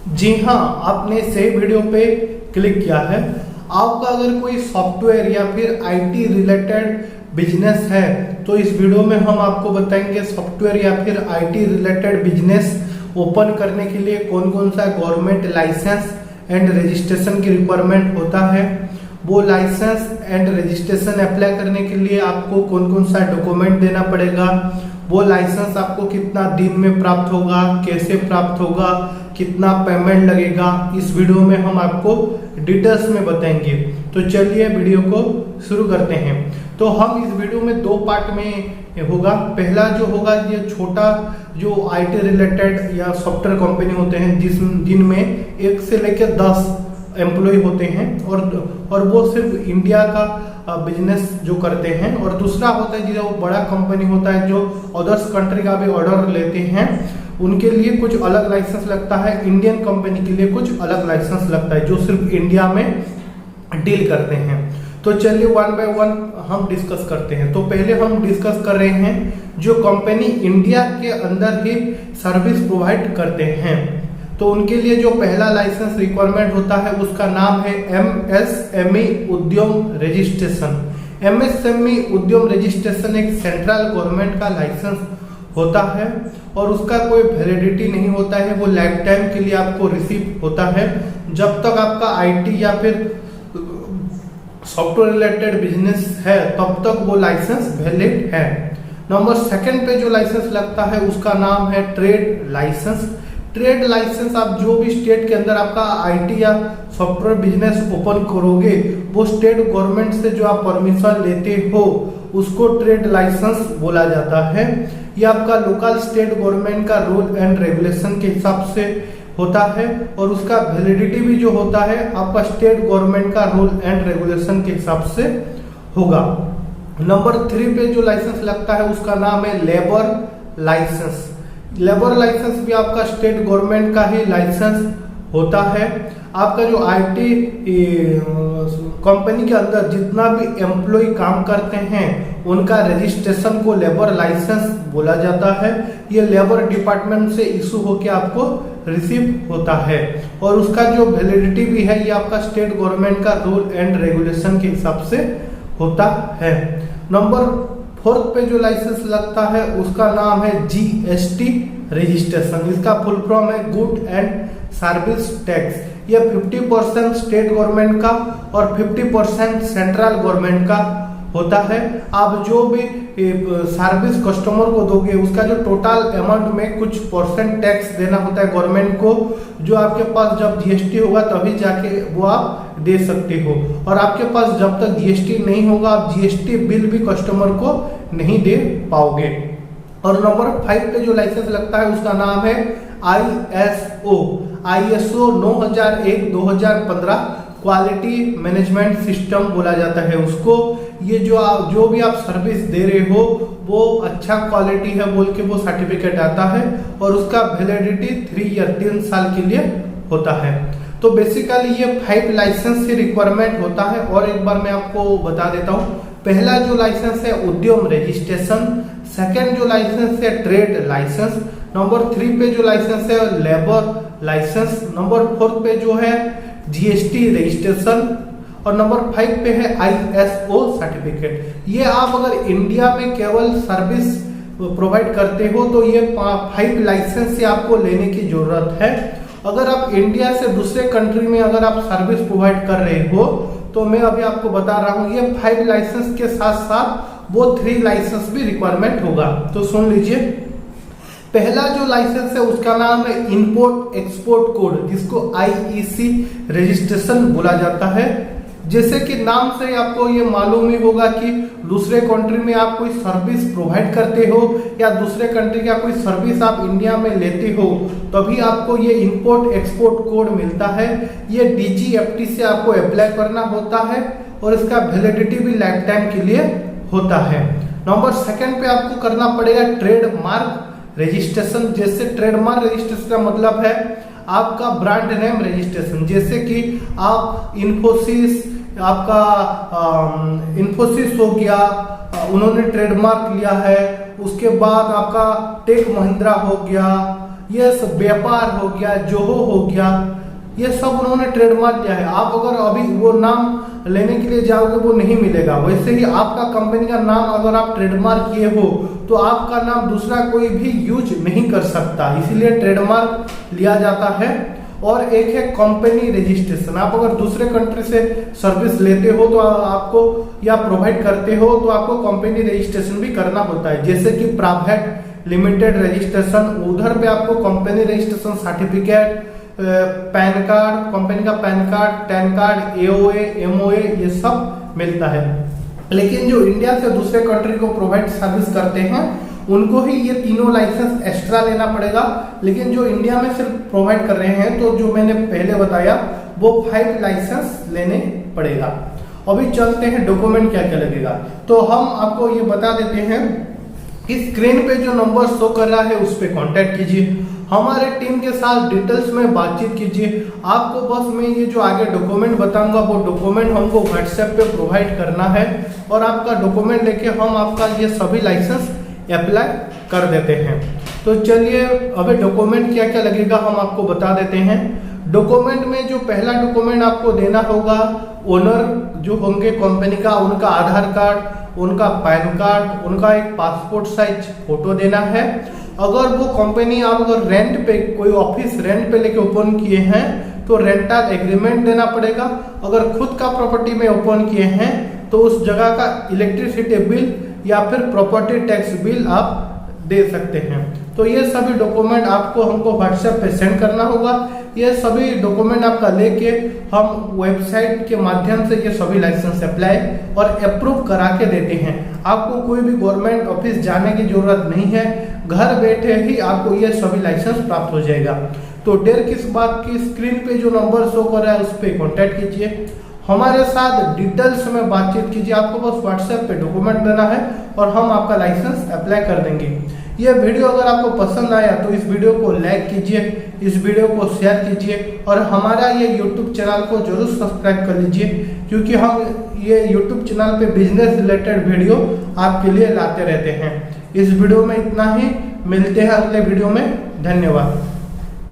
जी हाँ, आपने सही वीडियो पे क्लिक किया है। आपका अगर कोई सॉफ्टवेयर या फिर आईटी रिलेटेड बिजनेस है तो इस वीडियो में हम आपको बताएंगे सॉफ्टवेयर या फिर आईटी रिलेटेड बिजनेस ओपन करने के लिए कौन कौन सा गवर्नमेंट लाइसेंस एंड रजिस्ट्रेशन की रिक्वायरमेंट होता है। वो लाइसेंस एंड रजिस्ट्रेशन अप्लाई करने के लिए आपको कौन कौन सा डॉक्यूमेंट देना पड़ेगा, वो लाइसेंस आपको कितना दिन में प्राप्त होगा, कैसे प्राप्त होगा, कितना पेमेंट लगेगा, इस वीडियो में हम आपको डिटेल्स में बताएंगे। तो चलिए वीडियो को शुरू करते हैं। तो हम इस वीडियो में दो पार्ट में होगा। पहला जो होगा ये छोटा जो आईटी रिलेटेड या सॉफ्टवेयर कंपनी होते हैं जिनमें 1 से लेकर 10 एम्प्लॉय होते हैं और वो सिर्फ इंडिया का बिजनेस जो करते हैं। और दूसरा होता है जो बड़ा कंपनी होता है जो अदर्स कंट्री का भी ऑर्डर लेते हैं, उनके लिए कुछ अलग लाइसेंस लगता है। इंडियन कंपनी के लिए कुछ अलग लाइसेंस लगता है जो सिर्फ इंडिया में डील करते हैं। तो चलिए वन बाय वन हम डिस्कस करते हैं। तो पहले हम डिस्कस कर रहे हैं जो कंपनी इंडिया के अंदर ही सर्विस प्रोवाइड करते हैं। तो उनके लिए जो पहला लाइसेंस रिक्वायरमेंट होता है उसका नाम है एमएसएमई उद्यम रजिस्ट्रेशन। एमएसएमई उद्यम रजिस्ट्रेशन एक सेंट्रल गवर्नमेंट का लाइसेंस होता है और उसका कोई वैलिडिटी नहीं होता है। वो लाइफ टाइम के लिए आपको रिसीव होता है। जब तक आपका आईटी या फिर सॉफ्टवेयर रिलेटेड बिजनेस है तब तक वो लाइसेंस वैलिड है। नंबर सेकंड पे जो लाइसेंस लगता है उसका नाम है ट्रेड लाइसेंस। ट्रेड लाइसेंस आप जो भी स्टेट के अंदर आपका आईटी या सॉफ्टवेयर बिजनेस ओपन करोगे वो स्टेट गवर्नमेंट से जो आप परमिशन लेते हो उसको ट्रेड लाइसेंस बोला जाता है। ये आपका लोकल स्टेट गवर्नमेंट का रूल एंड रेगुलेशन के हिसाब से होता है और उसका वैलिडिटी भी जो होता है आपका स्टेट गवर्नमेंट का रूल एंड रेगुलेशन के हिसाब से होगा। नंबर 3 पे जो लाइसेंस लगता है उसका नाम है लेबर लाइसेंस। लेबर लाइसेंस भी आपका स्टेट गवर्नमेंट का ही लाइसेंस होता है। आपका जो आईटी कंपनी के अंदर जितना भी एम्प्लॉय काम करते हैं उनका रजिस्ट्रेशन को लेबर लाइसेंस बोला जाता है। ये लेबर डिपार्टमेंट से इशू होकर आपको रिसीव होता है और उसका जो वैलिडिटी भी है ये आपका स्टेट गवर्नमेंट का रूल एंड रेगुलेशन के हिसाब से होता है। नंबर 4 पे जो लाइसेंस लगता है उसका नाम है जीएसटी रजिस्ट्रेशन। इसका फुल फॉर्म है गुड एंड सर्विस टैक्स। ये 50% स्टेट गवर्नमेंट का और 50% सेंट्रल गवर्नमेंट का होता है। आप जो भी सर्विस कस्टमर को दोगे उसका जो टोटल अमाउंट में कुछ परसेंट टैक्स देना होता है गवर्नमेंट को, जो आपके पास जब जीएसटी होगा तभी जाके वो आप दे सकते हो। और आपके पास जब तक जीएसटी नहीं होगा आप जीएसटी बिल भी कस्टमर को नहीं दे पाओगे। और नंबर 5 पे जो लाइसेंस लगता है उसका नाम है आईएसओ 9001-2015 क्वालिटी मैनेजमेंट सिस्टम बोला जाता है उसको। ये जो भी आप सर्विस दे रहे हो वो अच्छा क्वालिटी है बोल के वो सर्टिफिकेट आता है और उसका वैलिडिटी 3 या 3 साल के लिए होता है। तो बेसिकली ये 5 लाइसेंस की रिक्वायरमेंट होता है। और एक बार मैं आपको बता देता हूँ। पहला जो लाइसेंस है उद्यम रजिस्ट्रेशन, सेकंड जो लाइसेंस है ट्रेड लाइसेंस, नंबर 3 पे जो लाइसेंस है लेबर लाइसेंस, नंबर 4 पे जो है जीएसटी रजिस्ट्रेशन और नंबर 5 पे है आईएसओ सर्टिफिकेट। ये आप अगर इंडिया में केवल सर्विस प्रोवाइड करते हो तो ये 5 लाइसेंस से आपको लेने की जरूरत है। अगर आप इंडिया से दूसरे कंट्री में अगर आप सर्विस प्रोवाइड कर रहे हो तो मैं अभी आपको बता रहा हूँ ये 5 लाइसेंस के साथ साथ वो 3 लाइसेंस भी रिक्वायरमेंट होगा। तो सुन लीजिए, पहला जो लाइसेंस है उसका नाम है इंपोर्ट एक्सपोर्ट कोड, जिसको आईईसी रजिस्ट्रेशन बोला जाता है। जैसे कि नाम से आपको ये मालूम ही होगा कि दूसरे कंट्री में आप कोई सर्विस प्रोवाइड करते हो या दूसरे कंट्री का कोई सर्विस आप इंडिया में लेते हो तभी आपको ये इंपोर्ट एक्सपोर्ट कोड मिलता है। ये डीजीएफटी से आपको अप्लाई करना होता है और इसका वैलिडिटी भी लाइफ टाइम के लिए होता है। नंबर 2 पे आपको करना पड़ेगा ट्रेडमार्क रजिस्ट्रेशन। जैसे ट्रेडमार्क रजिस्ट्रेशन का मतलब है आपका ब्रांड नेम रजिस्ट्रेशन। जैसे कि आप इन्फोसिस, आपका इन्फोसिस हो गया, उन्होंने ट्रेडमार्क लिया है। उसके बाद आपका टेक महिंद्रा हो गया ये सब व्यापार हो गया, जोहो हो गया, ये सब उन्होंने ट्रेडमार्क लिया है। आप अगर अभी वो नाम लेने के लिए जाओगे वो नहीं मिलेगा। वैसे ही आपका कंपनी का नाम अगर आप ट्रेडमार्क किए हो तो आपका नाम दूसरा कोई भी यूज नहीं कर सकता, इसीलिए ट्रेडमार्क लिया जाता है। और एक है कंपनी रजिस्ट्रेशन। आप अगर दूसरे कंट्री से सर्विस लेते हो तो आपको या प्रोवाइड करते हो तो आपको कंपनी रजिस्ट्रेशन भी करना होता है, जैसे कि प्राइवेट लिमिटेड रजिस्ट्रेशन, उधर पे आपको company registration certificate, PAN card, company का PAN card, TAN card, AOA, MOA, ये सब मिलता है। लेकिन जो इंडिया से दूसरे कंट्री को प्रोवाइड सर्विस करते हैं उनको ही ये तीनों लाइसेंस एक्स्ट्रा लेना पड़ेगा। लेकिन जो इंडिया में सिर्फ प्रोवाइड कर रहे हैं तो जो मैंने पहले बताया वो 5 लाइसेंस लेने पड़ेगा। अभी चलते हैं डॉक्यूमेंट क्या क्या लगेगा। तो हम आपको ये बता देते हैं, इस स्क्रीन पे जो नंबर शो कर रहा है उस पर कॉन्टेक्ट कीजिए, हमारे टीम के साथ डिटेल्स में बातचीत कीजिए। आपको बस मैं ये जो आगे डॉक्यूमेंट बताऊंगा वो डॉक्यूमेंट हमको व्हाट्सएप पे प्रोवाइड करना है और आपका डॉक्यूमेंट लेके हम आपका ये सभी लाइसेंस अप्लाई कर देते हैं। तो चलिए अभी डॉक्यूमेंट क्या क्या लगेगा हम आपको बता देते हैं। डॉक्यूमेंट में जो पहला डॉक्यूमेंट आपको देना होगा, ओनर जो होंगे कंपनी का, उनका आधार कार्ड, उनका पैन कार्ड, उनका एक पासपोर्ट साइज फोटो देना है। अगर वो कंपनी आप अगर रेंट पे कोई ऑफिस रेंट पे लेके ओपन किए हैं तो रेंटल एग्रीमेंट देना पड़ेगा। अगर खुद का प्रॉपर्टी में ओपन किए हैं तो उस जगह का इलेक्ट्रिसिटी बिल या फिर प्रॉपर्टी टैक्स बिल आप दे सकते हैं। तो ये सभी डॉक्यूमेंट आपको हमको व्हाट्सएप पे सेंड करना होगा। ये सभी डॉक्यूमेंट आपका लेके हम वेबसाइट के माध्यम से ये सभी लाइसेंस अप्लाई और अप्रूव करा के देते हैं। आपको कोई भी गवर्नमेंट ऑफिस जाने की जरूरत नहीं है, घर बैठे ही आपको ये सभी लाइसेंस प्राप्त हो जाएगा। तो देर किस बात की, स्क्रीन पे जो नंबर शो कर रहा है उस पर कॉन्टेक्ट कीजिए, हमारे साथ डिटेल्स में बातचीत कीजिए। आपको बस व्हाट्सएप पे डॉक्यूमेंट देना है और हम आपका लाइसेंस अप्लाई कर देंगे। यह वीडियो अगर आपको पसंद आया तो इस वीडियो को लाइक कीजिए, इस वीडियो को शेयर कीजिए और हमारा ये यूट्यूब चैनल को जरूर सब्सक्राइब कर लीजिए, क्योंकि हम ये यूट्यूब चैनल पे बिजनेस रिलेटेड वीडियो आपके लिए लाते रहते हैं। इस वीडियो में इतना ही, मिलते हैं अगले वीडियो में। धन्यवाद।